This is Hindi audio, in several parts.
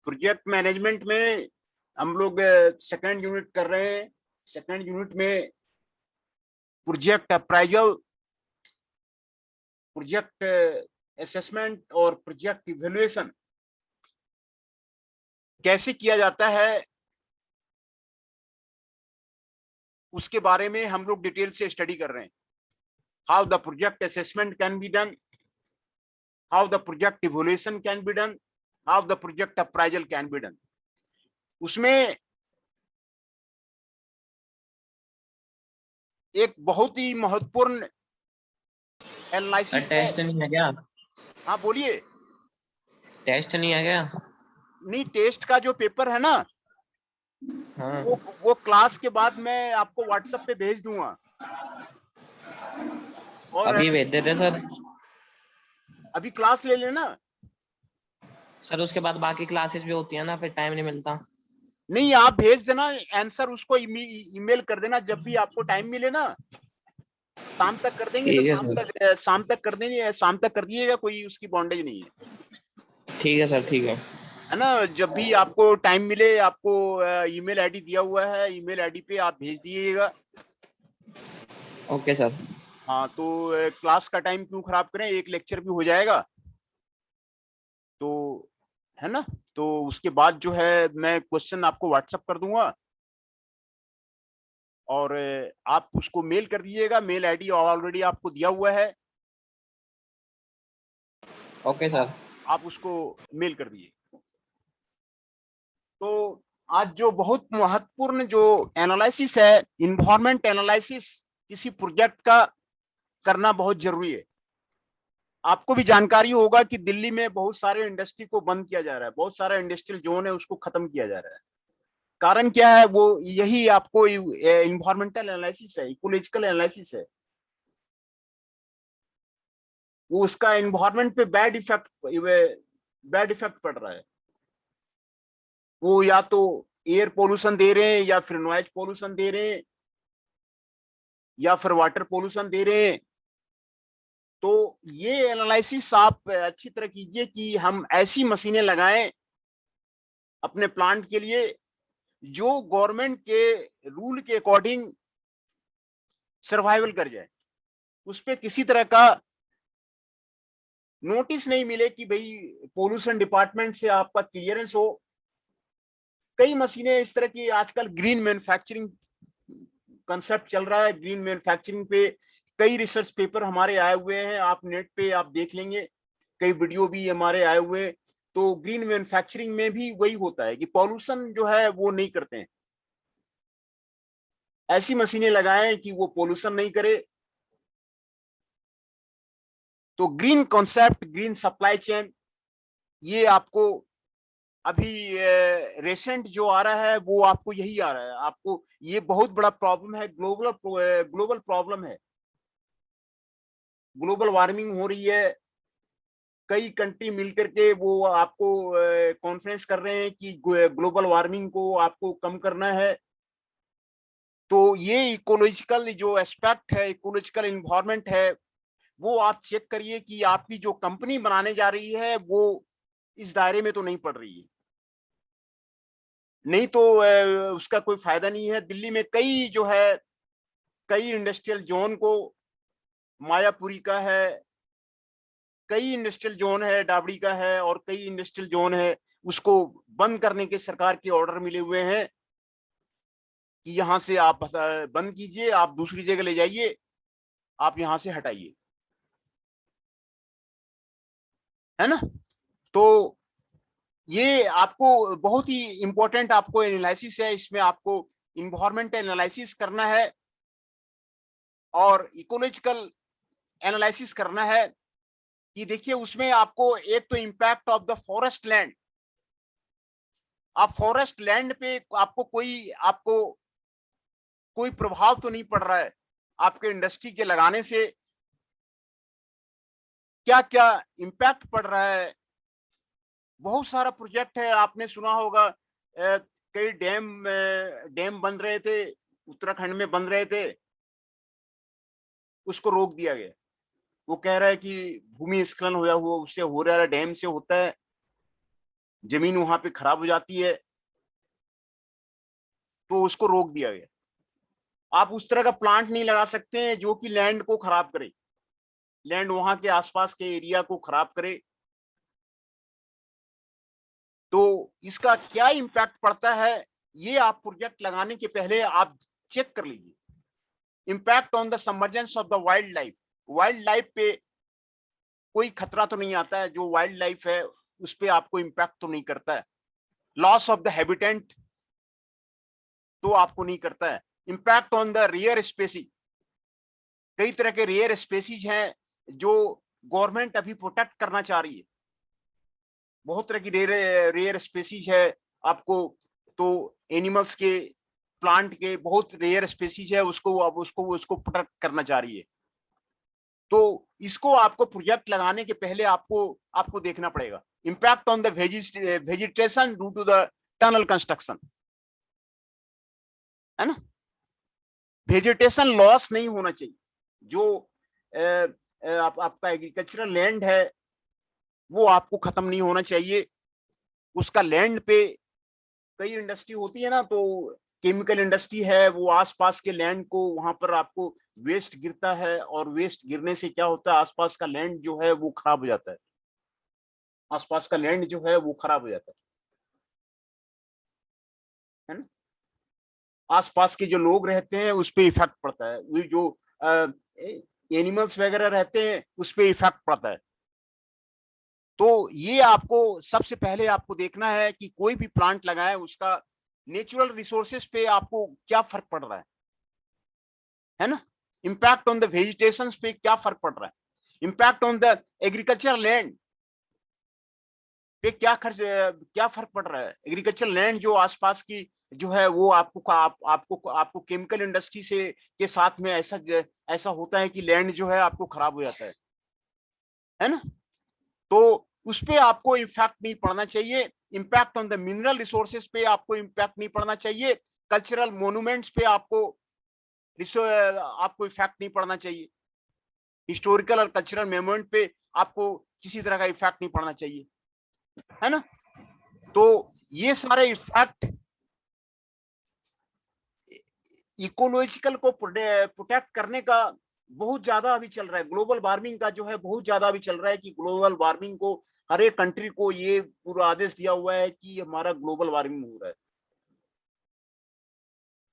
प्रोजेक्ट मैनेजमेंट में हम लोग सेकंड यूनिट कर रहे हैं। सेकंड यूनिट में प्रोजेक्ट अप्राइजल, प्रोजेक्ट असेसमेंट और प्रोजेक्ट इवैल्यूएशन कैसे किया जाता है, उसके बारे में हम लोग डिटेल से स्टडी कर रहे हैं। How the project assessment can be done, how the project evaluation can be done, how the project appraisal can be done. उसमें एक बहुत ही महत्वपूर्ण एनालिसिस है। टेस्ट नहीं है क्या? हाँ बोलिए। टेस्ट नहीं है क्या? नहीं, टेस्ट का जो पेपर है ना, हाँ। वो क्लास के बाद मैं आपको व्हाट्सएप पे भेज दूंगा। और अभी भेज देते सर। अभी क्लास ले लेना। सर उसके बाद बाकी क्लासेस भी होती है ना, फिर टाइम नहीं मिलता। नहीं, आप भेज देना आंसर, उसको ईमेल कर देना जब भी आपको टाइम मिले ना। शाम तक कर देंगे तो ठीक है सर। शाम तक कर देंगे, शाम तक कर दिएगा, कोई उसकी बॉन्डेज नहीं है। ठीक है सर, ठीक है। है ना, जब भी आपको टाइम मिले, आपको ईमेल आईडी दिया हुआ है, ईमेल आईडी पे आप भेज दीजिएगा। Okay sir. हाँ, तो क्लास का टाइम क्यों खराब करें, एक लेक्चर भी हो जाएगा तो, है ना। तो उसके बाद जो है मैं क्वेश्चन आपको व्हाट्सएप कर दूंगा और आप उसको मेल कर दीजिएगा। मेल आईडी ऑलरेडी आपको दिया हुआ है। Okay sir. आप उसको मेल कर दीजिए। तो आज जो बहुत महत्वपूर्ण जो एनालिसिस है, इन्वायरमेंट एनालिसिस, किसी प्रोजेक्ट का करना बहुत जरूरी है। आपको भी जानकारी होगा कि दिल्ली में बहुत सारे इंडस्ट्री को बंद किया जा रहा है, बहुत सारा इंडस्ट्रियल जोन है उसको खत्म किया जा रहा है। कारण क्या है, वो यही आपको इन्वायरमेंटल एनालिसिस है, इकोलॉजिकल एनालिसिस है। वो उसका इन्वायरमेंट पे बैड इफेक्ट पड़ रहा है। वो या तो एयर पोल्यूशन दे रहे हैं, या फिर नॉइज पोल्यूशन दे रहे हैं, या फिर वाटर पोल्यूशन दे रहे हैं। तो ये एनालिसिस आप अच्छी तरह कीजिए कि हम ऐसी मशीनें लगाएं अपने प्लांट के लिए जो गवर्नमेंट के रूल के अकॉर्डिंग सर्वाइवल कर जाए। उस पर किसी तरह का नोटिस नहीं मिले कि भाई पोल्यूशन डिपार्टमेंट से आपका क्लियरेंस हो। कई मशीनें इस तरह की आजकल ग्रीन मैन्युफैक्चरिंग कंसेप्ट चल रहा है। ग्रीन मैन्युफैक्चरिंग पे कई रिसर्च पेपर हमारे आए हुए हैं, आप नेट पे आप देख लेंगे, कई वीडियो भी हमारे आए हुए हैं। तो ग्रीन मैन्युफैक्चरिंग में भी वही होता है कि पॉल्यूशन जो है वो नहीं करते हैं। ऐसी मशीनें लगाएं कि वो पॉल्यूशन नहीं करे। तो green concept, green supply chain, ये आपको अभी रेसेंट जो आ रहा है वो आपको यही आ रहा है। आपको ये बहुत बड़ा प्रॉब्लम है, ग्लोबल प्रॉब्लम है। ग्लोबल वार्मिंग हो रही है। कई कंट्री मिलकर के वो आपको कॉन्फ्रेंस कर रहे हैं कि ग्लोबल वार्मिंग को आपको कम करना है। तो ये इकोलॉजिकल जो एस्पेक्ट है, इकोलॉजिकल इन्वायरमेंट है, वो आप चेक करिए कि आपकी जो कंपनी बनाने जा रही है वो इस दायरे में तो नहीं पड़ रही है। नहीं तो उसका कोई फायदा नहीं है। दिल्ली में कई जो है, कई इंडस्ट्रियल जोन को, मायापुरी का है, कई इंडस्ट्रियल जोन है, डाबड़ी का है, और कई इंडस्ट्रियल जोन है, उसको बंद करने के सरकार के ऑर्डर मिले हुए हैं कि यहां से आप बंद कीजिए, आप दूसरी जगह ले जाइए, आप यहां से हटाइए। है ना। तो ये आपको बहुत ही इंपॉर्टेंट आपको एनालिसिस है। इसमें आपको इन्वायरमेंट एनालिसिस करना है और इकोलॉजिकल एनालिसिस करना है। कि देखिए उसमें आपको एक तो impact of the forest land, आप फॉरेस्ट लैंड पे आपको कोई प्रभाव तो नहीं पड़ रहा है आपके इंडस्ट्री के लगाने से। क्या क्या इम्पैक्ट पड़ रहा है। बहुत सारा प्रोजेक्ट है, आपने सुना होगा कई डैम बन रहे थे, उत्तराखंड में बन रहे थे, उसको रोक दिया गया। वो कह रहा है कि भूमि स्खलन होया हुआ उससे हो रहा है, डैम से होता है। जमीन वहां पे खराब हो जाती है, तो उसको रोक दिया गया। आप उस तरह का प्लांट नहीं लगा सकते हैं जो कि लैंड को खराब करे, लैंड वहां के आसपास के एरिया को खराब करे। तो इसका क्या इम्पैक्ट पड़ता है, ये आप प्रोजेक्ट लगाने के पहले आप चेक कर लीजिए। Impact on the submergence of the wild life, wild life पे कोई खतरा तो नहीं आता है, जो वाइल्ड लाइफ है उस पे आपको इम्पैक्ट तो नहीं करता है। लॉस ऑफ द हैबिटेंट तो आपको नहीं करता है। Impact on the rare species, कई तरह के रेयर स्पेसीज हैं जो गवर्नमेंट अभी प्रोटेक्ट करना चाह रही है। बहुत तरह की रेयर स्पेसीज है आपको, तो एनिमल्स के, प्लांट के बहुत रेयर स्पेसीज है, उसको अब उसको प्रोटेक्ट करना चाह रही है। तो इसको आपको प्रोजेक्ट लगाने के पहले आपको देखना पड़ेगा। Impact on the vegetation due to the tunnel construction, है ना। वेजिटेशन लॉस नहीं होना चाहिए। जो आपका एग्रीकल्चरल लैंड है वो आपको खत्म नहीं होना चाहिए। उसका लैंड पे कई इंडस्ट्री होती है ना, तो केमिकल इंडस्ट्री है, वो आसपास के लैंड को, वहां पर आपको वेस्ट गिरता है, और वेस्ट गिरने से क्या होता है, आसपास का लैंड जो है वो खराब हो जाता है, आसपास का लैंड जो है वो खराब हो जाता है ना। आसपास के जो लोग रहते हैं उस पर इफेक्ट पड़ता है, वो जो एनिमल्स वगैरह रहते हैं उस पर इफेक्ट पड़ता है। तो ये आपको सबसे पहले आपको देखना है कि कोई भी प्लांट लगाए उसका नेचुरल रिसोर्सेस पे आपको क्या फर्क पड़ रहा है ना। इम्पैक्ट ऑन द वेजिटेशन पे क्या फर्क पड़ रहा है, impact on the agriculture land पे क्या फर्क पड़ रहा है। एग्रीकल्चर लैंड जो आसपास की जो है वो आपको केमिकल इंडस्ट्री से के साथ में ऐसा होता है कि लैंड जो है आपको खराब हो जाता है ना। तो उस पे आपको इम्पैक्ट नहीं पड़ना चाहिए। Impact on the mineral resources पे आपको इम्पैक्ट नहीं पड़ना चाहिए। कल्चरल मोन्यूमेंट्स पे आपको इफेक्ट नहीं पड़ना चाहिए। हिस्टोरिकल और कल्चरल मोन्यूमेंट पे आपको किसी तरह का इफेक्ट नहीं पड़ना चाहिए, है ना। तो ये सारे इफेक्ट इकोलॉजिकल को प्रोटेक्ट करने का बहुत ज्यादा अभी चल रहा है। ग्लोबल वार्मिंग का जो है बहुत ज्यादा अभी चल रहा है कि ग्लोबल वार्मिंग को, हर एक कंट्री को ये पूरा आदेश दिया हुआ है कि हमारा ग्लोबल वार्मिंग हो रहा है।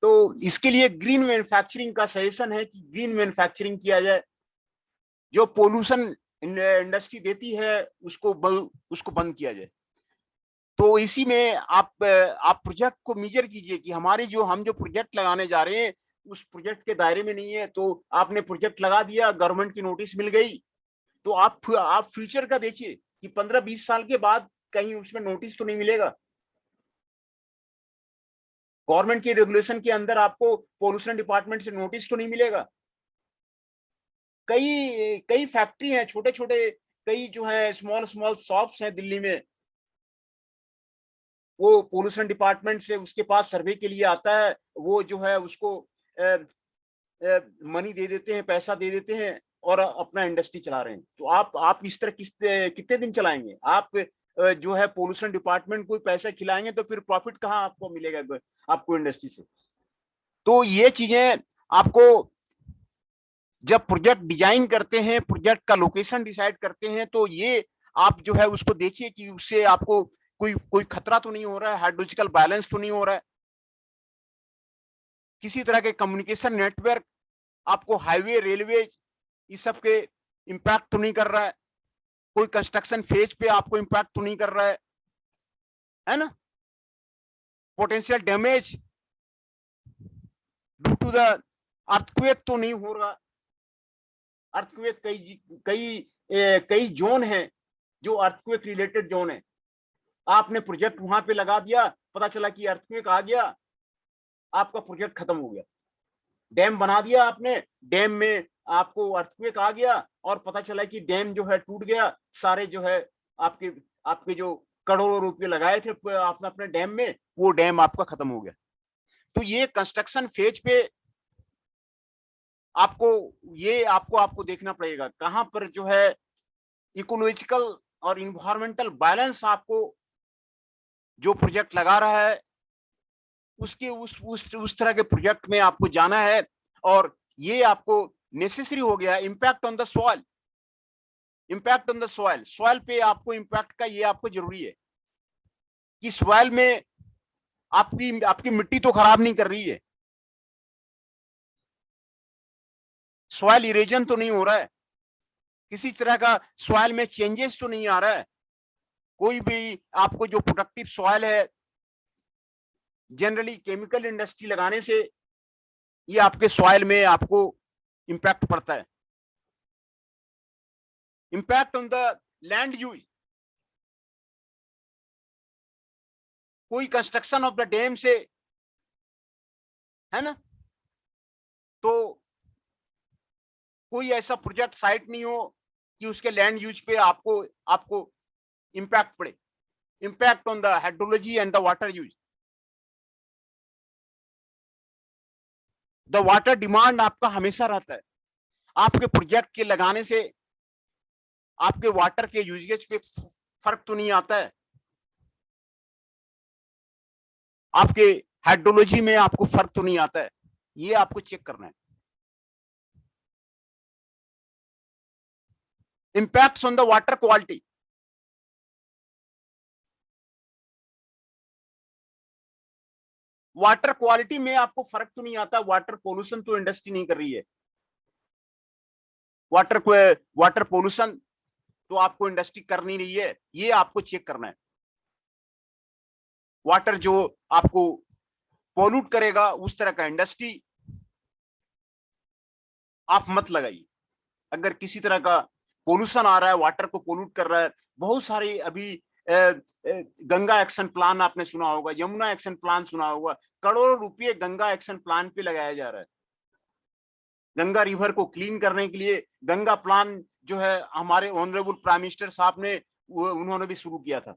तो इसके लिए ग्रीन मैन्युफैक्चरिंग का सजेशन है कि ग्रीन मैन्युफैक्चरिंग किया जाए। जो पोल्यूशन इंडस्ट्री देती है उसको बंद किया जाए। तो इसी में आप प्रोजेक्ट को मेजर कीजिए कि हम जो प्रोजेक्ट लगाने जा रहे हैं उस प्रोजेक्ट के दायरे में नहीं है। तो आपने प्रोजेक्ट लगा दिया, गवर्नमेंट की नोटिस मिल गई, तो आप फ्यूचर का देखिए कि 15-20 साल के बाद कहीं उसमें नोटिस तो नहीं मिलेगा। गवर्नमेंट के रेगुलेशन के अंदर आपको पोल्यूशन डिपार्टमेंट से नोटिस तो नहीं मिलेगा। कई कई फैक्ट्री हैं, छोटे छोटे, कई जो है स्मॉल स्मॉल शॉप्स हैं दिल्ली में, वो पोल्यूशन डिपार्टमेंट से उसके पास सर्वे के लिए आता है, वो जो है उसको मनी दे देते हैं, पैसा दे देते हैं और अपना इंडस्ट्री चला रहे हैं। तो आप इस तरह कितने दिन चलाएंगे आप। जो है पोल्यूशन डिपार्टमेंट को पैसा खिलाएंगे तो फिर प्रॉफिट कहाँ आपको मिलेगा आपको इंडस्ट्री से। तो ये चीजें आपको जब प्रोजेक्ट डिजाइन करते हैं, प्रोजेक्ट का लोकेशन डिसाइड करते हैं, तो ये आप जो है उसको देखिए कि उससे आपको कोई खतरा तो नहीं हो रहा है, हाइड्रोलॉजिकल बैलेंस तो नहीं हो रहा है, किसी तरह के कम्युनिकेशन नेटवर्क आपको हाईवे, रेलवे, इस सब के इम्पैक्ट तो नहीं कर रहा है, कोई कंस्ट्रक्शन फेज पे आपको इम्पैक्ट तो नहीं कर रहा है ना। Potential damage due to the earthquake तो नहीं हो रहा। अर्थक्वेक कई जोन है जो अर्थक्वेक रिलेटेड जोन है। आपने प्रोजेक्ट वहां पे लगा दिया, पता चला कि अर्थक्वेक आ गया, आपका प्रोजेक्ट खत्म हो गया। डैम बना दिया आपने, डैम में आपको अर्थक्वेक आ गया और पता चला कि डैम जो है टूट गया, सारे जो है आपके आपके जो करोड़ों रुपए लगाए थे आपने अपने डैम में, वो डैम आपका खत्म हो गया। तो ये कंस्ट्रक्शन फेज पे आपको देखना पड़ेगा कहां पर जो है इकोलॉजिकल और इन्वायरमेंटल बैलेंस आपको जो प्रोजेक्ट लगा रहा है उसके उस तरह के प्रोजेक्ट में आपको जाना है, और ये आपको नेसेसरी हो गया। Impact on the soil, impact on the soil, soil पे आपको इम्पैक्ट का ये आपको जरूरी है कि सॉइल में आपकी आपकी मिट्टी तो खराब नहीं कर रही है, सॉइल इरेजन तो नहीं हो रहा है, किसी तरह का सॉइल में चेंजेस तो नहीं आ रहा है। कोई भी आपको जो प्रोडक्टिव सॉइल है, जनरली केमिकल इंडस्ट्री लगाने से ये आपके सॉइल में आपको इंपैक्ट पड़ता है। Impact on the land use, कोई कंस्ट्रक्शन ऑफ द डैम से, है ना, तो कोई ऐसा प्रोजेक्ट साइट नहीं हो कि उसके लैंड यूज पे आपको आपको इंपैक्ट पड़े। Impact on the hydrology and the water use, the water demand आपका हमेशा रहता है। आपके प्रोजेक्ट के लगाने से आपके वाटर के यूजेज पे फर्क तो नहीं आता है, आपके हाइड्रोलॉजी में आपको फर्क तो नहीं आता है, ये आपको चेक करना है। Impacts on the water quality, water quality में आपको फर्क तो नहीं आता, वाटर पोल्यूशन तो इंडस्ट्री नहीं कर रही है, वाटर पोल्यूशन तो आपको इंडस्ट्री कर नहीं रही है, ये आपको चेक करना है। वाटर जो आपको पोल्यूट करेगा उस तरह का इंडस्ट्री आप मत लगाइए। अगर किसी तरह का पोल्यूशन आ रहा है, वाटर को पोल्यूट कर रहा है, बहुत सारे अभी गंगा एक्शन प्लान आपने सुना होगा, यमुना एक्शन प्लान सुना होगा, करोड़ों रुपए गंगा एक्शन प्लान पे लगाया जा रहा है। गंगा रिवर को क्लीन करने के लिए गंगा प्लान जो है हमारे ऑनरेबल प्राइम मिनिस्टर साहब ने उन्होंने भी शुरू किया था।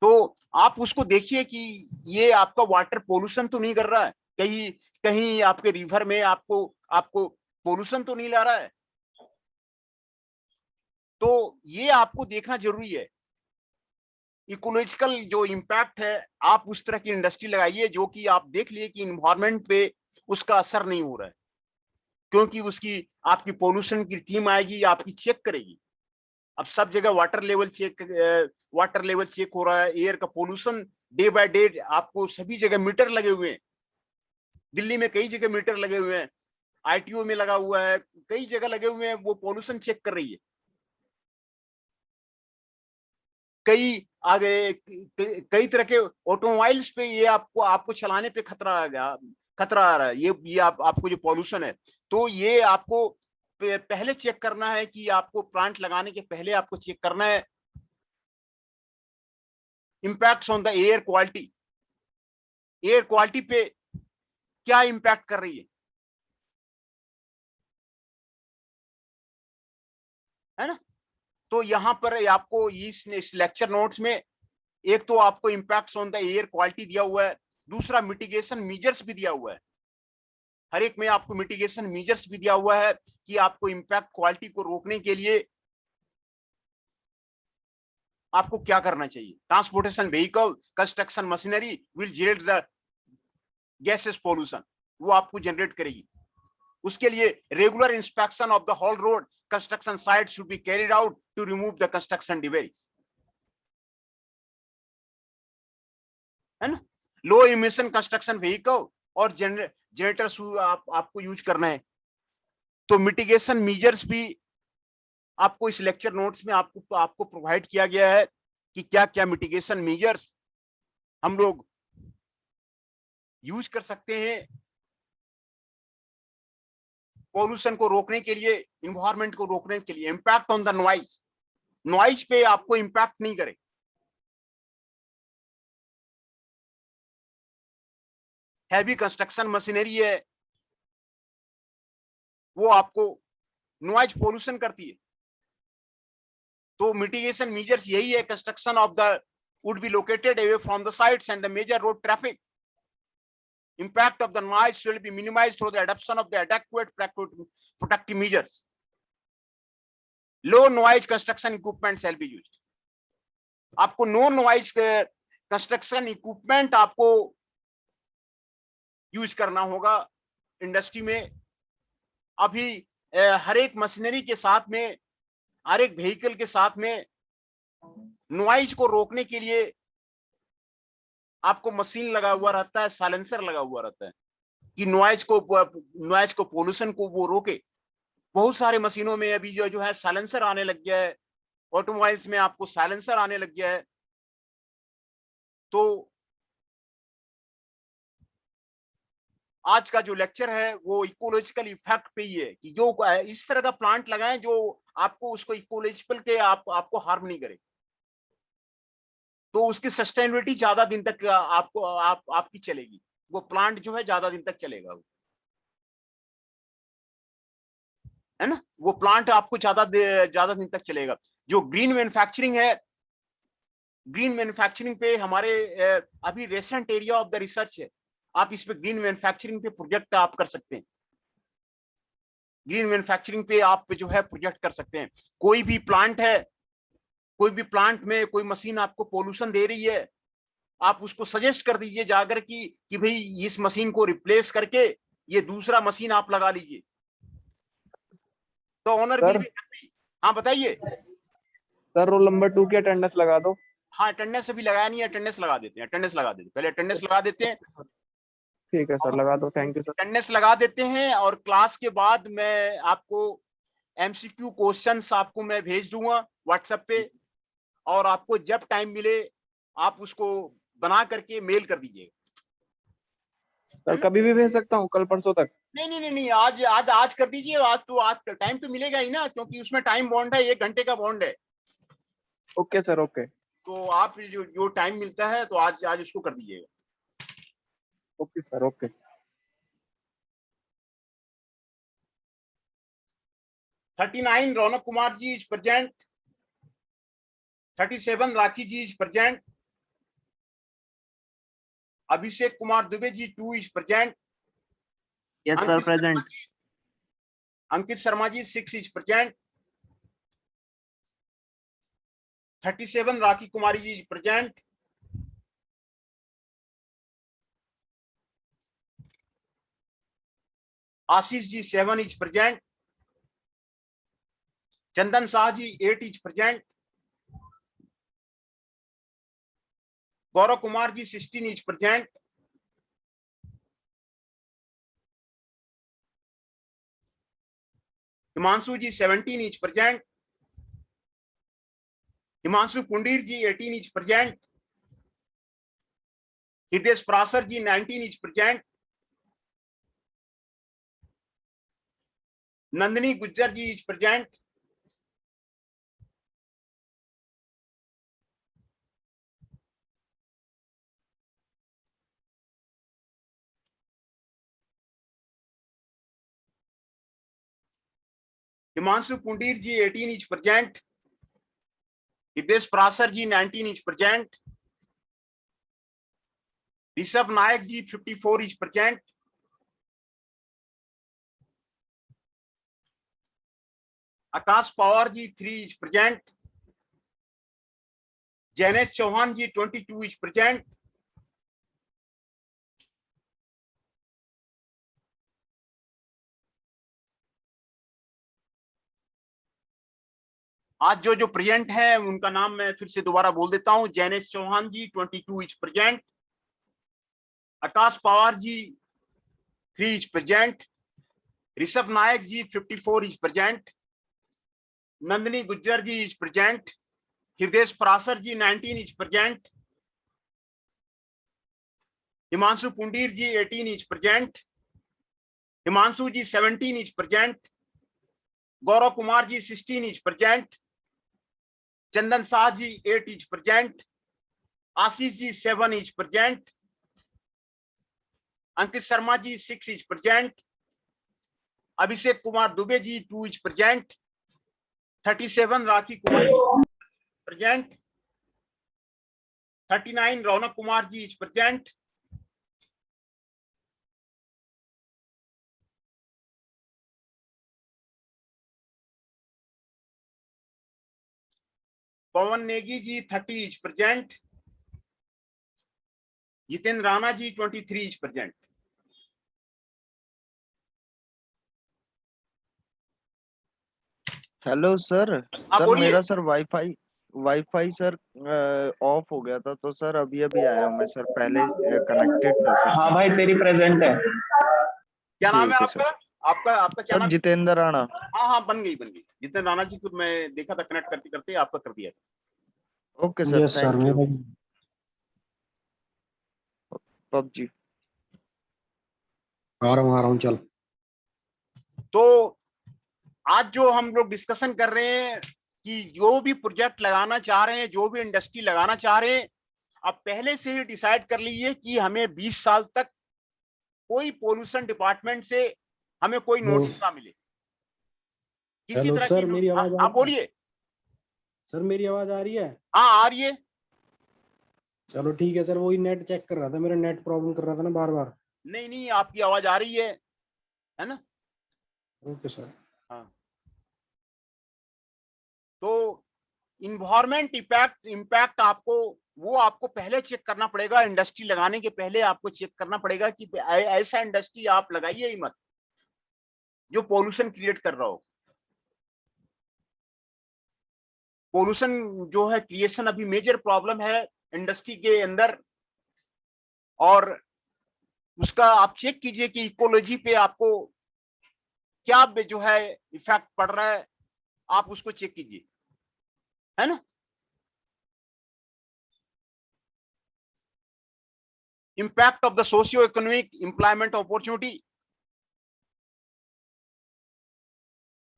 तो आप उसको देखिए कि ये आपका वाटर पोल्यूशन तो नहीं कर रहा है, कहीं कहीं आपके रिवर में आपको आपको पोल्यूशन तो नहीं ला रहा है, तो ये आपको देखना जरूरी है। इकोलॉजिकल जो इम्पैक्ट है, आप उस तरह की इंडस्ट्री लगाइए जो कि आप देख लिए कि इन्वायरमेंट पे उसका असर नहीं हो रहा है, क्योंकि उसकी आपकी पोल्यूशन की टीम आएगी, आपकी चेक करेगी। अब सब जगह वाटर लेवल चेक हो रहा है, एयर का पोल्यूशन डे बाय डे, आपको सभी जगह मीटर लगे हुए हैं, दिल्ली में कई जगह मीटर लगे हुए हैं, आईटीओ में लगा हुआ है, कई जगह लगे हुए हैं, वो पोल्यूशन चेक कर रही है। कई आगे कई तरह के ऑटोमोबाइल्स पे ये आपको आपको चलाने पे खतरा आ गया, खतरा आ रहा है, ये आपको जो पॉल्यूशन है, तो ये आपको पहले चेक करना है कि आपको प्लांट लगाने के पहले आपको चेक करना है। Impacts on the air quality, air quality पे क्या इंपैक्ट कर रही है ना। तो यहां पर आपको इस लेक्चर नोट्स में एक तो आपको impacts on the air quality दिया हुआ है, दूसरा मिटिगेशन मेजर्स भी दिया हुआ है। हर एक में आपको मिटिगेशन मेजर्स भी दिया हुआ है कि आपको इंपैक्ट क्वालिटी को रोकने के लिए आपको क्या करना चाहिए। Transportation vehicle, construction machinery will generate the gases pollution, वो आपको जनरेट करेगी। उसके लिए regular inspection of the whole road construction site should be carried out to remove the construction debris, है ना। लो इमिशन कंस्ट्रक्शन व्हीकल और जनरेटर्स आपको यूज करना है। तो मिटिगेशन मेजर्स भी आपको इस लेक्चर नोट्स में आपको प्रोवाइड किया गया है कि क्या क्या मिटिगेशन मेजर्स हम लोग यूज कर सकते हैं पॉल्यूशन को रोकने के लिए, इन्वायरमेंट को रोकने के लिए। Impact on the noise, noise पे आपको इंपैक्ट नहीं करे। हैवी कंस्ट्रक्शन मशीनरी है, वो आपको नॉइज पोल्यूशन करती है। तो मिटिगेशन मेजर्स यही है, construction of the would be located away from the sites and the major road traffic. Impact of the noise will be minimized through the adoption of the adequate protective measures. Low noise construction equipment shall be used. आपको नो नॉइज कंस्ट्रक्शन इक्विपमेंट आपको यूज करना होगा इंडस्ट्री में। अभी हर एक मशीनरी के साथ में, हर एक व्हीकल के साथ में नॉइज को रोकने के लिए आपको मशीन लगा हुआ रहता है, साइलेंसर लगा हुआ रहता है कि नॉइज को पोल्यूशन को वो रोके। बहुत सारे मशीनों में अभी जो है साइलेंसर आने लग गया है, ऑटोमोबाइल्स में आपको साइलेंसर आने लग गया है। तो आज का जो लेक्चर है वो इकोलॉजिकल इफेक्ट पे ही है कि जो इस तरह का प्लांट लगाएं जो आपको उसको इकोलॉजिकल के आपको हार्म नहीं करे, तो उसकी सस्टेनेबिलिटी ज्यादा दिन तक आपकी चलेगी। वो प्लांट जो है ज्यादा दिन तक चलेगा, है ना। वो प्लांट आपको ज्यादा दिन तक चलेगा। जो ग्रीन मैन्युफैक्चरिंग है, ग्रीन मैन्युफैक्चरिंग पे हमारे अभी रेसेंट एरिया ऑफ द रिसर्च है। आप इस पे ग्रीन मैन्युफैक्चरिंग पे प्रोजेक्ट आप कर सकते हैं। ग्रीन मैन्युफैक्चरिंग पे आप जो है प्रोजेक्ट कर सकते हैं। कोई भी प्लांट है, कोई भी प्लांट में कोई मशीन आपको पोल्यूशन दे रही है, आप उसको सजेस्ट कर दीजिए जाकर कि भाई इस मशीन को रिप्लेस करके ये दूसरा मशीन आप लगा लीजिए, तो owner will sir be happy. हाँ बताइए। सर रोल नंबर 2 की अटेंडेंस लगा दो। हाँ अटेंडेंस अभी लगाया नहीं है, अटेंडेंस लगा देते हैं, अटेंडेंस लगा देते हैं, पहले अटेंडेंस लगा देते हैं। ठीक है सर, लगा दो। Thank you sir. अटेंडेंस लगा देते हैं और क्लास के बाद मैं आपको एमसीक्यू क्वेश्चंस आपको मैं भेज दूंगा व्हाट्सएप पे, और आपको जब टाइम मिले आप उसको बना करके मेल कर दीजिएगा। सर कभी भी भेज सकता हूँ, कल परसों तक? नहीं नहीं नहीं नहीं, आज आज आज कर दीजिए। आज टाइम तो मिलेगा ही ना, क्योंकि उसमें टाइम बॉन्ड है, 1 घंटे का बॉन्ड है। Okay sir, okay. तो आप जो टाइम मिलता है तो आज आज उसको कर दीजिएगा। Okay sir, okay. 39 Raunak Kumar ji is present. 37 Rakhi ji is present. Abhishek Kumar Dubey ji 2 is present. Yes, sir, present. Ankit Sharma ji 6 is present. 37 Rakhi Kumari ji is present. Ashish ji 7 is present. Chandan Shah ji 8 is present. Gaurav Kumar ji 16 is present. Himanshu ji 17 is present. Himanshu Pundir ji 18 is present. Hriday Prasar ji 19 is present. Nandini Gujjar ji is present. Himanshu Pundir ji 18 is present. Hriday Prasar ji 19 is present. Rishabh Nayak ji 54 is present. Akash Pawar ji 3 is present. Jainesh Chauhan ji 22 is present. आज जो प्रेजेंट है उनका नाम मैं फिर से दोबारा बोल देता हूं। Jainesh Chauhan ji 22 is present. Akash Pawar ji 3 is present. Rishabh Nayak ji 54 is present. Nandini Gujjar ji is present. Hriday Prasar ji 19 is present. Himanshu Pundir ji 18 is present. Himanshu ji 17 is present. Gaurav Kumar ji 16 is present. Chandan Shah ji 8 is present. Ashish ji 7 is present. Ankit Sharma ji 6 is present. Abhishek Kumar Dubey ji 2 is present. 37 Rakhi Kumar present. 39 Raunak Kumar ji is present. Pawan Negi ji 30 is present. Jitendra Rana ji 23 is present. Hello sir. हाँ, सर बोलिए। मेरा sir wifi wifi sir off हो गया था, तो सर अभी अभी आया हूँ मैं सर, पहले कनेक्टेड था सर। हाँ भाई तेरी प्रेजेंट है। क्या नाम है ठीक है आपका? सर। आपका आपका क्या सर नाम? जितेंद्र राणा। हाँ हाँ, बन गई जितेंद्र राणा जी को मैं देखा था, कनेक्ट करते करते आपका कर दिया था। Okay sir, yes sir, thank you. मेरा पबजी। आ रहा हूँ चल। तो आज जो हम लोग डिस्कशन कर रहे हैं कि जो भी प्रोजेक्ट लगाना चाह रहे हैं, जो भी इंडस्ट्री लगाना चाह रहे हैं, आप पहले से ही डिसाइड कर लीजिए कि हमें 20 साल तक कोई पोल्यूशन डिपार्टमेंट से हमें कोई नोटिस ना मिले, किसी हेलो तरह सर, की। मेरी आवाज आप बोलिए। सर मेरी आवाज आ रही है? हाँ, आ रही है। चलो ठीक है सर, वही नेट चेक कर रहा था, मेरा नेट प्रॉब्लम कर रहा था ना बार बार। नहीं नहीं, आपकी आवाज आ रही है ना? Okay sir. हाँ। तो इन्वायरमेंट इम्पैक्ट आपको पहले चेक करना पड़ेगा। इंडस्ट्री लगाने के पहले आपको चेक करना पड़ेगा कि ऐसा इंडस्ट्री आप लगाइए ही मत जो पोल्यूशन क्रिएट कर रहा हो। पोल्यूशन जो है क्रिएशन अभी मेजर प्रॉब्लम है इंडस्ट्री के अंदर, और उसका आप चेक कीजिए कि इकोलॉजी पे आपको क्या जो है इफेक्ट पड़ रहा है, आप उसको चेक कीजिए, है ना? Impact of the socio economic employment opportunity,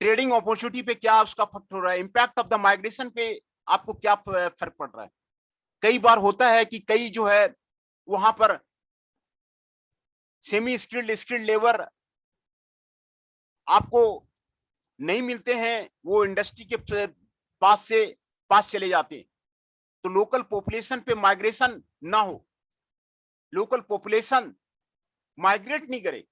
trading opportunity पे क्या उसका फर्क हो रहा है। इम्पैक्ट ऑफ द माइग्रेशन पे आपको क्या फर्क पड़ रहा है। कई बार होता है कि कई जो है वहां पर सेमी स्किल्ड लेबर आपको नहीं मिलते हैं, वो इंडस्ट्री के पास चले जाते हैं। तो लोकल पॉपुलेशन पे माइग्रेशन ना हो, लोकल पॉपुलेशन माइग्रेट नहीं करे।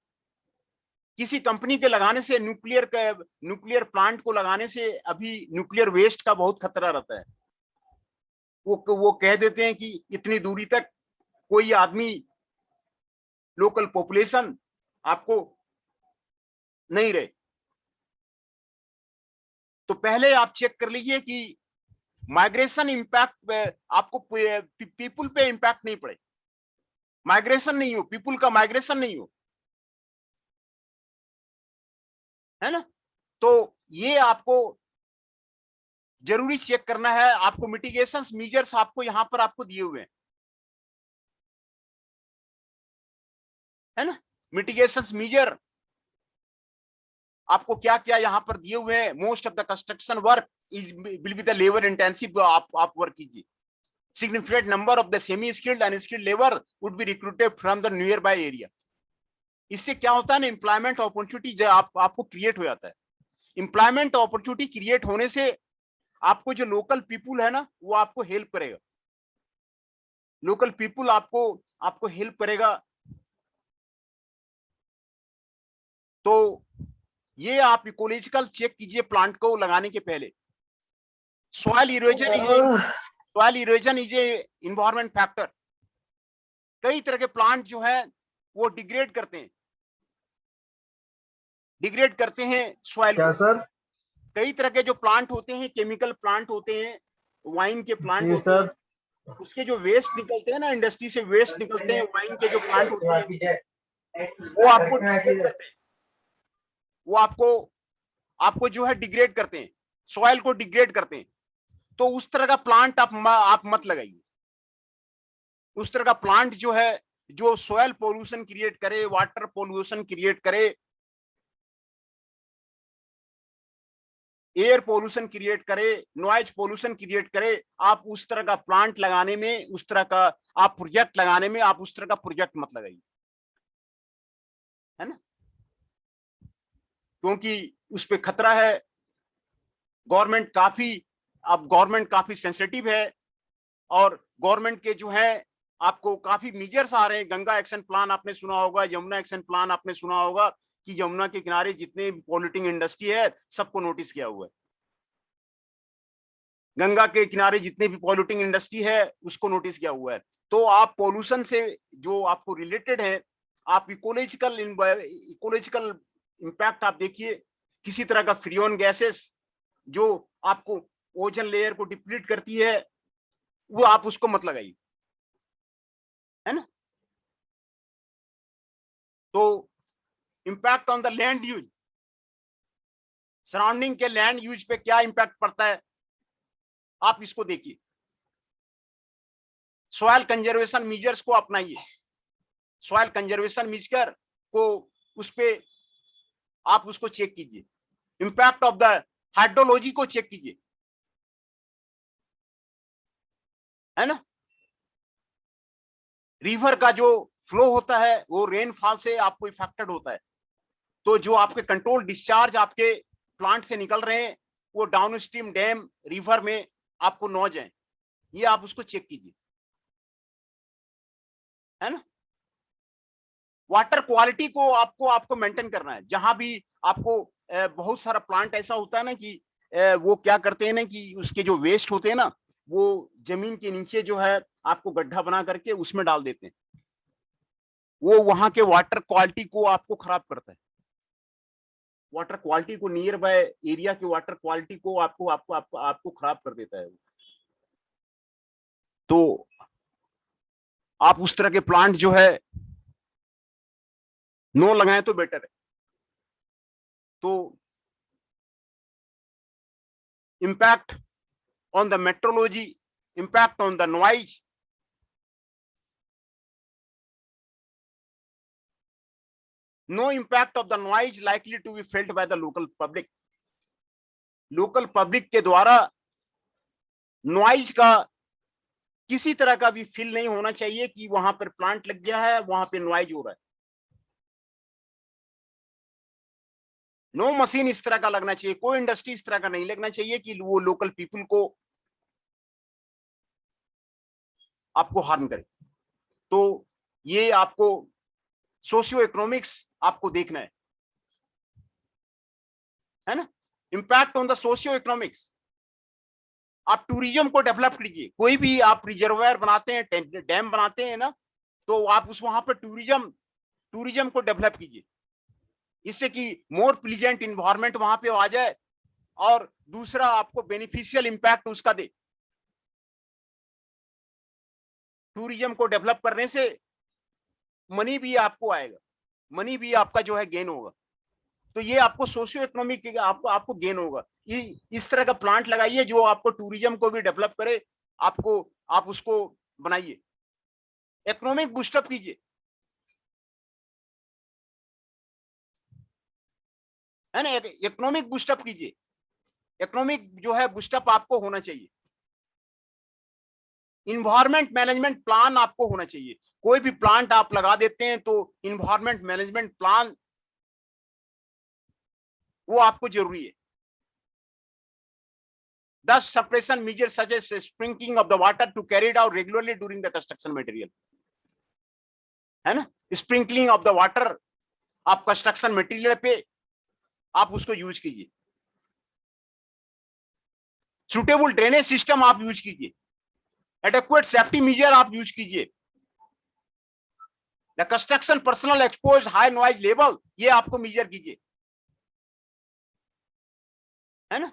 किसी कंपनी के लगाने से, न्यूक्लियर प्लांट को लगाने से अभी न्यूक्लियर वेस्ट का बहुत खतरा रहता है। वो कह देते हैं कि इतनी दूरी तक कोई आदमी, लोकल पॉपुलेशन आपको नहीं रहे। तो पहले आप चेक कर लीजिए कि माइग्रेशन इंपैक्ट आपको पीपुल पे इंपैक्ट नहीं पड़े, माइग्रेशन नहीं हो, पीपुल का माइग्रेशन नहीं हो, है ना? तो ये आपको जरूरी चेक करना है। आपको मिटिगेशन मेजर्स आपको यहां पर आपको दिए हुए हैं, है ना? मिटिगेशन मेजर आपको क्या क्या यहां पर दिए हुए हैं। Most of the construction work will be the labour intensive, आप वर्क कीजिए। Significant number of the semi skilled and skilled labour would be recruited from the near by area. इससे क्या होता है ना, एम्प्लॉयमेंट अपॉर्चुनिटी आपको क्रिएट हो जाता है। एम्प्लॉयमेंट अपॉर्चुनिटी क्रिएट होने से आपको जो लोकल पीपुल है ना, वो आपको हेल्प करेगा। लोकल पीपुल आपको हेल्प करेगा। तो ये आप इकोलॉजिकल चेक कीजिए प्लांट को लगाने के पहले। Soil erosion is a environment factor. कई तरह के प्लांट जो है वो डिग्रेड करते हैं सॉइल को। सर? कई तरह के जो प्लांट होते हैं, केमिकल प्लांट होते हैं, वाइन के प्लांट जी होते सर। हैं, उसके जो वेस्ट निकलते हैं ना, इंडस्ट्री से वेस्ट निकलते हैं, वाइन के जो प्लांट होते हैं, वो आपको डिग्रेड करते हैं। वो आपको जो है डिग्रेड करते हैं, सॉइल को डिग्रेड करते हैं। तो उस तरह का प्लांट आप मत लगाइए। उस तरह का प्लांट जो है, जो सॉइल पोल्यूशन क्रिएट करे, वाटर पोल्यूशन क्रिएट करे, एयर पोल्यूशन क्रिएट करे, नॉइज पोल्यूशन क्रिएट करे, आप उस तरह का प्लांट लगाने में, उस तरह का आप प्रोजेक्ट लगाने में, आप उस तरह का प्रोजेक्ट मत लगाइए, है ना? क्योंकि उस पे खतरा है। गवर्नमेंट काफी सेंसिटिव है, और गवर्नमेंट के जो है आपको काफी मेजर्स आ रहे हैं। गंगा एक्शन प्लान आपने सुना होगा, यमुना एक्शन प्लान आपने सुना होगा कि यमुना के किनारे जितने पॉल्यूटिंग इंडस्ट्री है सबको नोटिस किया हुआ है। गंगा के किनारे जितने भी पॉल्यूटिंग इंडस्ट्री है उसको नोटिस किया हुआ है। तो आप पोल्यूशन से जो आपको रिलेटेड है, आप इकोलॉजिकल इंपैक्ट आप देखिए, किसी तरह का फ्रीऑन गैसेस जो आपको ओजोन लेयर को डिप्लीट करती है, वो आप उसको मत लगाइए, है ना। तो impact on the land use, surrounding के लैंड यूज पे क्या इंपैक्ट पड़ता है, आप इसको देखिए। सॉइल कंजर्वेशन मेजर्स को अपनाइए, सॉइल कंजर्वेशन मेजर को उस पे आप उसको चेक कीजिए। इंपैक्ट ऑफ द हाइड्रोलॉजी को चेक कीजिए, है ना। रिवर का जो फ्लो होता है वो रेनफॉल से आपको इफेक्टेड होता है, तो जो आपके कंट्रोल डिस्चार्ज आपके प्लांट से निकल रहे हैं वो डाउनस्ट्रीम डैम रिवर में आपको न जाए, ये आप उसको चेक कीजिए, है ना। वाटर क्वालिटी को आपको मेंटेन करना है। जहां भी आपको बहुत सारा प्लांट ऐसा होता है ना कि वो क्या करते हैं ना कि उसके जो वेस्ट होते हैं ना, वो जमीन के नीचे जो है आपको गड्ढा बना करके उसमें डाल देते हैं, वो वहां के वाटर क्वालिटी को आपको खराब करता है। वाटर क्वालिटी को, नियर बाय एरिया की वाटर क्वालिटी को आपको आपको आपको आपको खराब कर देता है। तो आप उस तरह के प्लांट जो है नो लगाएं तो बेटर है। तो impact on the metrology, impact on the noise, no impact of the noise likely to be felt by the local public. Local public के द्वारा नॉइज का किसी तरह का भी फील नहीं होना चाहिए कि वहां पर प्लांट लग गया है, वहां पे नॉइज हो रहा है। नो मशीन इस तरह का लगना चाहिए, कोई इंडस्ट्री इस तरह का नहीं लगना चाहिए कि वो लोकल पीपल को आपको हार्म करे। तो ये आपको सोशियो इकोनॉमिक्स आपको देखना है ना। Impact on the socio economics, आप टूरिज्म को डेवलप कीजिए। कोई भी आप रिजर्वायर बनाते हैं, डैम बनाते हैं ना, तो आप उस वहां पर टूरिज्म को डेवलप कीजिए, इससे कि मोर प्लीजेंट इन्वायरमेंट वहां पे आ जाए और दूसरा आपको बेनिफिशियल इंपैक्ट उसका दे। टूरिज्म को डेवलप करने से मनी भी आपको आएगा, मनी भी आपका जो है गेन होगा। तो ये आपको सोशियो इकोनॉमिक आपको गेन होगा। इस तरह का प्लांट लगाइए जो आपको टूरिज्म को भी डेवलप करे, आप उसको बनाइए, इकोनॉमिक बूस्टअप कीजिए, है ना। इकोनॉमिक बूस्टअप कीजिए, इकोनॉमिक जो है बूस्टअप आपको होना चाहिए। इन्वायरमेंट मैनेजमेंट प्लान आपको होना चाहिए। कोई भी प्लांट आप लगा देते हैं तो इन्वायरमेंट मैनेजमेंट प्लान वो आपको जरूरी है। Thus, suppression measures such as sprinkling of the water to carried out regularly during the construction material, है ना। स्प्रिंकलिंग ऑफ द वाटर आप कंस्ट्रक्शन मटेरियल पे आप उसको यूज कीजिए। सुटेबल ड्रेनेज सिस्टम आप यूज कीजिए, एडेक्वेट सेफ्टी मेजर आप यूज कीजिए। The construction personnel expose high noise level, ये आपको मेजर कीजिए, है ना।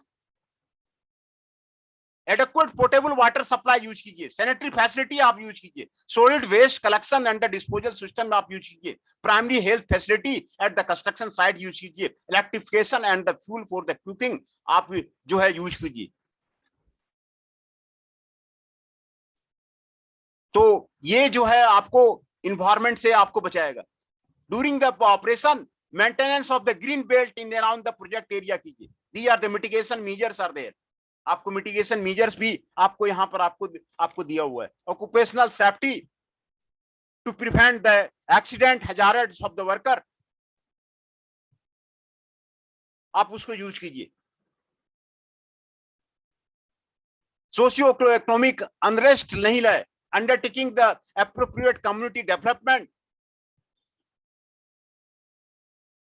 Adequate portable water supply use कीजिए, सैनिटरी फैसिलिटी आप यूज कीजिए, solid waste collection and disposal system आप यूज कीजिए, primary health facility at the construction site use कीजिए, electrification and the fuel for the cooking आप जो है यूज कीजिए। तो ये जो है आपको इन्वायरमेंट से आपको बचाएगा। During the operation maintenance of the green belt in around the project area कीजिए। The are the mitigation measures are there, आपको मिटिगेशन मेजर्स भी आपको यहां पर आपको दिया हुआ है। Occupational safety to prevent the accident hazards of the worker, आप उसको यूज कीजिए। सोशियो इकोनॉमिक अनरेस्ट नहीं लाए, undertaking the appropriate community development,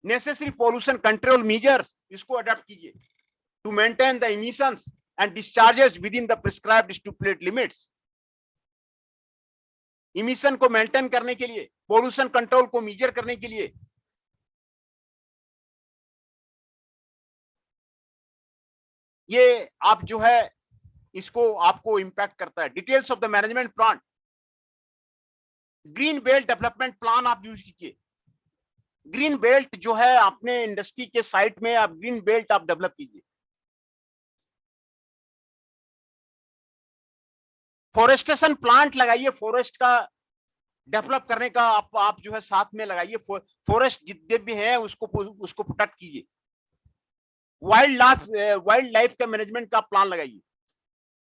necessary pollution control measures इसको अडॉप्ट कीजिए to maintain the emissions and discharges within the prescribed stipulated limits. Emission को मेंटेन करने के लिए, पोल्यूशन कंट्रोल को मेजर करने के लिए ये आप जो है इसको आपको इंपैक्ट करता है। Details of the management plan, green belt development plan आप यूज कीजिए। ग्रीन बेल्ट जो है अपने इंडस्ट्री के साइट में आप ग्रीन बेल्ट आप डेवलप कीजिए। फॉरेस्टेशन प्लांट लगाइए, फॉरेस्ट का डेवलप करने का आप जो है साथ में लगाइए। फॉरेस्ट जितने भी हैं उसको प्रोटेक्ट कीजिए। वाइल्ड लाइफ का मैनेजमेंट का प्लान लगाइए।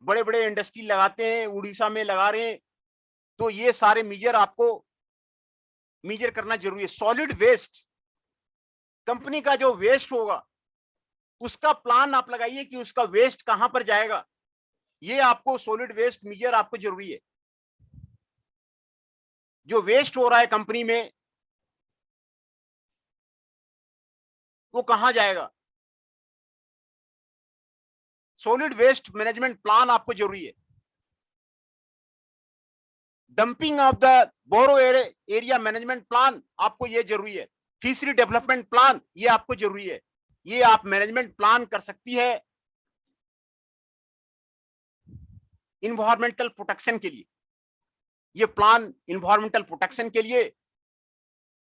बड़े बड़े इंडस्ट्री लगाते हैं, उड़ीसा में लगा रहे हैं, तो ये सारे मेजर आपको मेजर करना जरूरी है। सॉलिड वेस्ट, कंपनी का जो वेस्ट होगा उसका प्लान आप लगाइए कि उसका वेस्ट कहां पर जाएगा। ये आपको सॉलिड वेस्ट मेजर आपको जरूरी है। जो वेस्ट हो रहा है कंपनी में वो कहां जाएगा, सॉलिड वेस्ट मैनेजमेंट प्लान आपको जरूरी है। Dumping of the borrow area management plan आपको ये जरूरी है। फिशरी डेवलपमेंट प्लान ये आपको जरूरी है। ये आप मैनेजमेंट प्लान कर सकती है इन्वायरमेंटल प्रोटेक्शन के लिए। ये प्लान इन्वायरमेंटल प्रोटेक्शन के लिए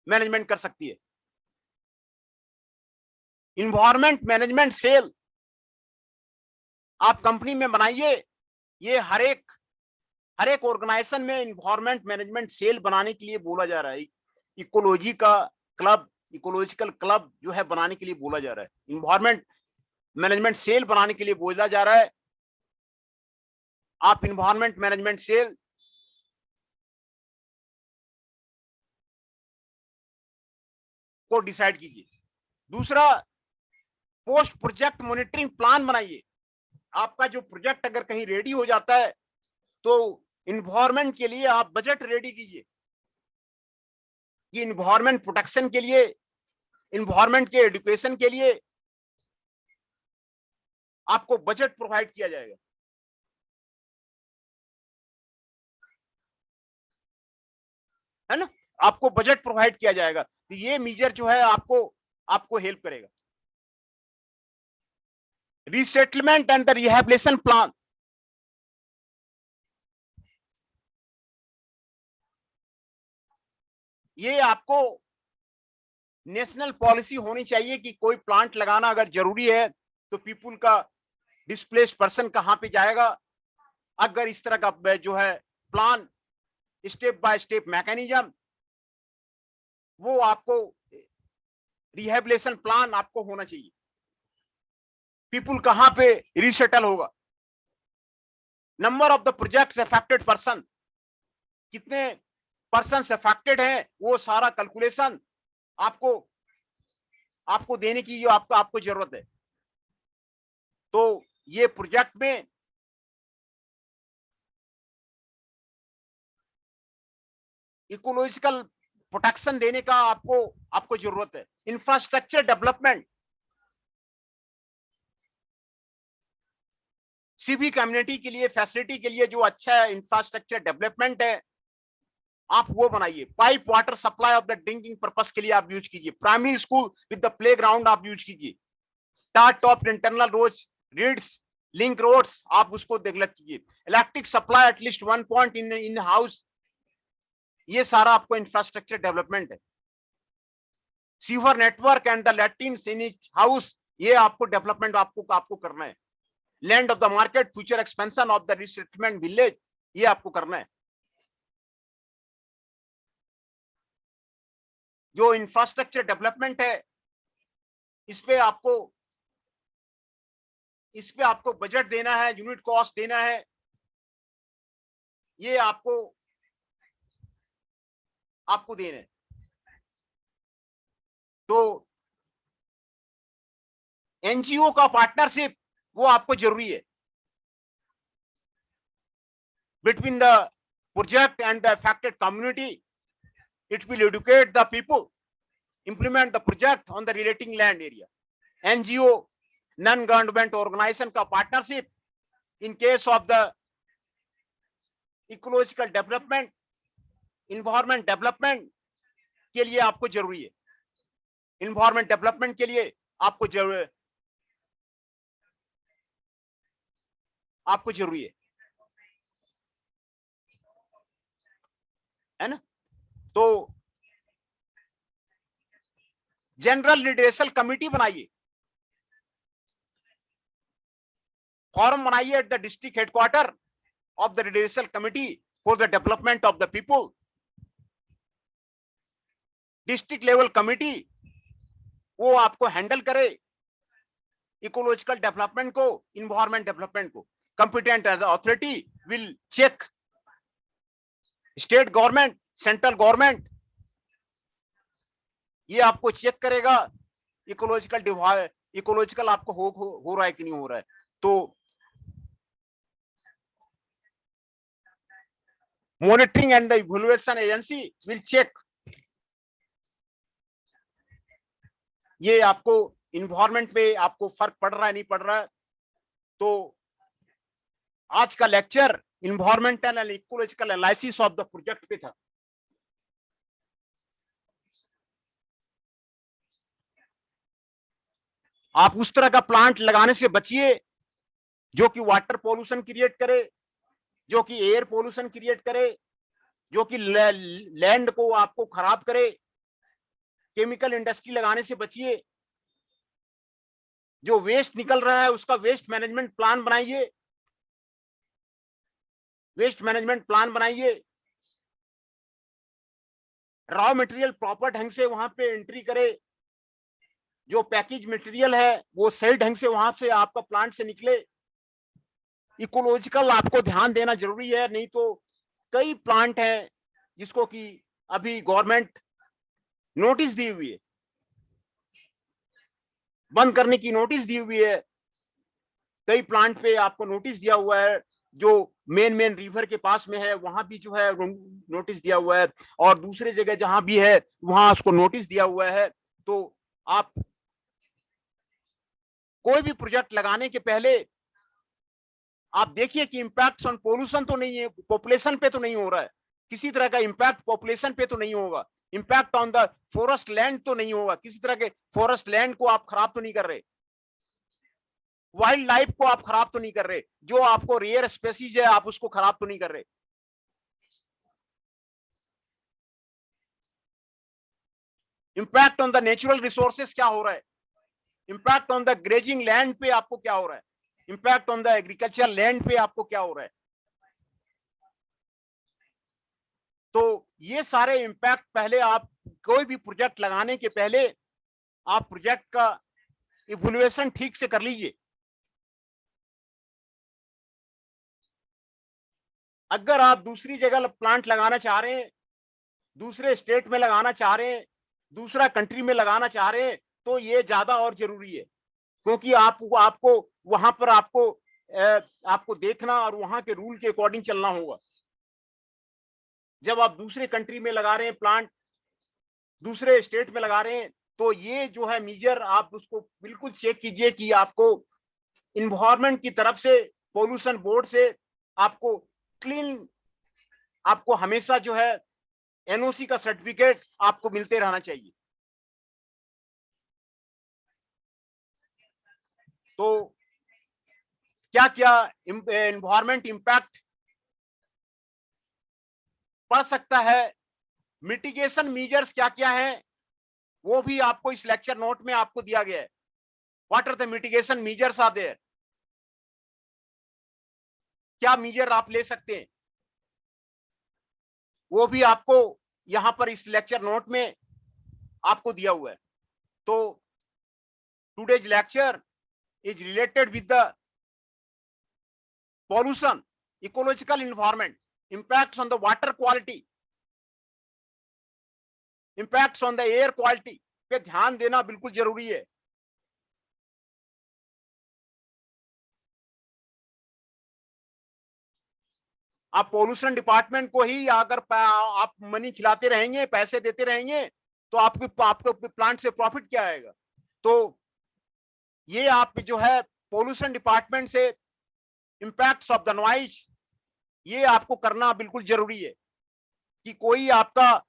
मैनेजमेंट कर सकती है। इन्वायरमेंट मैनेजमेंट सेल आप कंपनी में बनाइए। ये हर एक ऑर्गेनाइजेशन में इन्वायरमेंट मैनेजमेंट सेल बनाने के लिए बोला जा रहा है। इकोलॉजिकल क्लब जो है बनाने के लिए बोला जा रहा है। इन्वायरमेंट मैनेजमेंट सेल बनाने के लिए बोला जा रहा है। आप इन्वायरमेंट मैनेजमेंट सेल को डिसाइड कीजिए। दूसरा, पोस्ट प्रोजेक्ट मॉनिटरिंग प्लान बनाइए। आपका जो प्रोजेक्ट अगर कहीं रेडी हो जाता है तो इन्वायरमेंट के लिए आप बजट रेडी कीजिए। ये इन्वायरमेंट प्रोटेक्शन के लिए, इन्वायरमेंट के एजुकेशन के लिए आपको बजट प्रोवाइड किया जाएगा। है ना, आपको बजट प्रोवाइड किया जाएगा। तो ये मेजर जो है आपको हेल्प करेगा। Resettlement and the rehabilitation plan, ये आपको नेशनल पॉलिसी होनी चाहिए कि कोई प्लांट लगाना अगर जरूरी है तो पीपुल का, डिस्प्लेस्ड पर्सन कहां पे जाएगा। अगर इस तरह का जो है plan, step by step mechanism, वो आपको रिहैबिलिटेशन प्लान आपको होना चाहिए। पीपुल कहां पे रिसेटल होगा, number of the projects affected person, कितने पर्सन अफेक्टेड हैं, वो सारा कैलकुलेशन आपको देने की आपको जरूरत है। तो ये प्रोजेक्ट में इकोलॉजिकल प्रोटेक्शन देने का आपको जरूरत है। इंफ्रास्ट्रक्चर डेवलपमेंट, सीबी कम्युनिटी के लिए, फैसिलिटी के लिए जो अच्छा इंफ्रास्ट्रक्चर डेवलपमेंट है आप वो बनाइए। Pipe water supply of the drinking purpose के लिए आप यूज कीजिए। Primary school with the playground आप यूज कीजिए। Tar top internal roads, reads, link roads आप उसको डेवलप कीजिए। Electric supply at least 1 point in house, ये सारा आपको इंफ्रास्ट्रक्चर डेवलपमेंट है। Sewer network and the latrines in each house, ये आपको डेवलपमेंट आपको करना है। Land of the market, future expansion of the resettlement village, ये आपको करना है। जो इंफ्रास्ट्रक्चर डेवलपमेंट है इस पे आपको बजट देना है, यूनिट कॉस्ट देना है, ये आपको देना है। तो एनजीओ का पार्टनरशिप वो आपको जरूरी है between the project and the affected community. It will educate the people, implement the project on the relating land area. NGO, non-government organization का partnership in case of the ecological development, environment development के लिए आपको जरूरी है, इन्वायरमेंट डेवलपमेंट के लिए आपको जरूरी है ना। तो जनरल रिड्रेसल कमिटी बनाइए, फॉर्म बनाइए at the district headquarter of the redressal committee for the development of the people. District level committee वो आपको हैंडल करे इकोलॉजिकल डेवलपमेंट को, इन्वायरमेंट डेवलपमेंट को। Competent authority will check state government, central government, ये आपको चेक करेगा इकोलॉजिकल आपको हो रहा है कि नहीं हो रहा है। तो monitoring and the evaluation agency will check, ये आपको इन्वायरमेंट पे आपको फर्क पड़ रहा है नहीं पड़ रहा है। तो आज का lecture environmental and ecological analysis of the project पे था। आप उस तरह का प्लांट लगाने से बचिए जो कि वाटर पोल्यूशन क्रिएट करे, जो कि एयर पोल्यूशन क्रिएट करे, जो कि लैंड को आपको खराब करे। केमिकल इंडस्ट्री लगाने से बचिए। जो वेस्ट निकल रहा है उसका वेस्ट मैनेजमेंट प्लान बनाइए, वेस्ट मैनेजमेंट प्लान बनाइए। रॉ मटेरियल प्रॉपर ढंग से वहां पे एंट्री करे, जो पैकेज मटेरियल है वो सही ढंग से वहां से आपका प्लांट से निकले। इकोलॉजिकल आपको ध्यान देना जरूरी है, नहीं तो कई प्लांट हैं जिसको कि अभी गवर्नमेंट नोटिस दी हुई है, बंद करने की नोटिस दी हुई है। कई प्लांट पे आपको नोटिस दिया हुआ है, जो मेन रिवर के पास में है वहां भी जो है नोटिस दिया हुआ है, और दूसरे जगह जहां भी है वहां उसको नोटिस दिया हुआ है। तो आप कोई भी प्रोजेक्ट लगाने के पहले आप देखिए कि इंपैक्ट ऑन पोल्यूशन तो नहीं है, पॉपुलेशन पे तो नहीं हो रहा है, किसी तरह का इंपैक्ट पॉपुलेशन पे तो नहीं होगा, impact on the forest land तो नहीं होगा, किसी तरह के फॉरेस्ट लैंड को आप खराब तो नहीं कर रहे, वाइल्ड लाइफ को आप खराब तो नहीं कर रहे, जो आपको रेयर स्पेसीज है आप उसको खराब तो नहीं कर रहे। Impact on the natural resources क्या हो रहा है, impact on the grazing land पे आपको क्या हो रहा है, impact on the agriculture land पे आपको क्या हो रहा है। तो ये सारे इंपैक्ट पहले आप कोई भी प्रोजेक्ट लगाने के पहले आप प्रोजेक्ट का इवैल्यूएशन ठीक से कर लीजिए। अगर आप दूसरी जगह प्लांट लगाना चाह रहे हैं, दूसरे स्टेट में लगाना चाह रहे हैं, दूसरा कंट्री में लगाना चाह रहे हैं, तो ये ज्यादा और जरूरी है, क्योंकि आपको वहां पर आपको देखना और वहां के रूल के अकॉर्डिंग चलना होगा। जब आप दूसरे कंट्री में लगा रहे हैं प्लांट, दूसरे स्टेट में लगा रहे हैं, तो ये जो है मेजर आप उसको बिल्कुल चेक कीजिए कि आपको इन्वायरमेंट की तरफ से, पोल्यूशन बोर्ड से आपको क्लीन, आपको हमेशा जो है एनओसी का सर्टिफिकेट आपको मिलते रहना चाहिए। तो क्या क्या इन्वायरमेंट इंपैक्ट पड़ सकता है, मिटिगेशन मेजर्स क्या क्या है, वो भी आपको इस लेक्चर नोट में आपको दिया गया है। What are the mitigation measures are there, क्या मेजर आप ले सकते हैं, वो भी आपको यहां पर इस लेक्चर नोट में आपको दिया हुआ है। तो today's lecture is related with the pollution, ecological environment, impacts on the water quality, impacts on the air quality पे ध्यान देना बिल्कुल जरूरी है। आप पोल्यूशन डिपार्टमेंट को ही अगर आप मनी खिलाते रहेंगे, पैसे देते रहेंगे, तो आपको प्लांट से प्रॉफिट क्या आएगा। तो ये आप जो है पोल्यूशन डिपार्टमेंट से इंपैक्ट्स ऑफ द नॉइज, ये आपको करना बिल्कुल जरूरी है। कि कोई आपका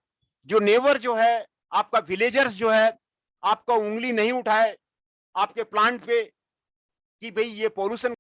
जो नेबर जो है, आपका विलेजर्स जो है, आपका उंगली नहीं उठाए आपके प्लांट पे कि भाई ये पोल्यूशन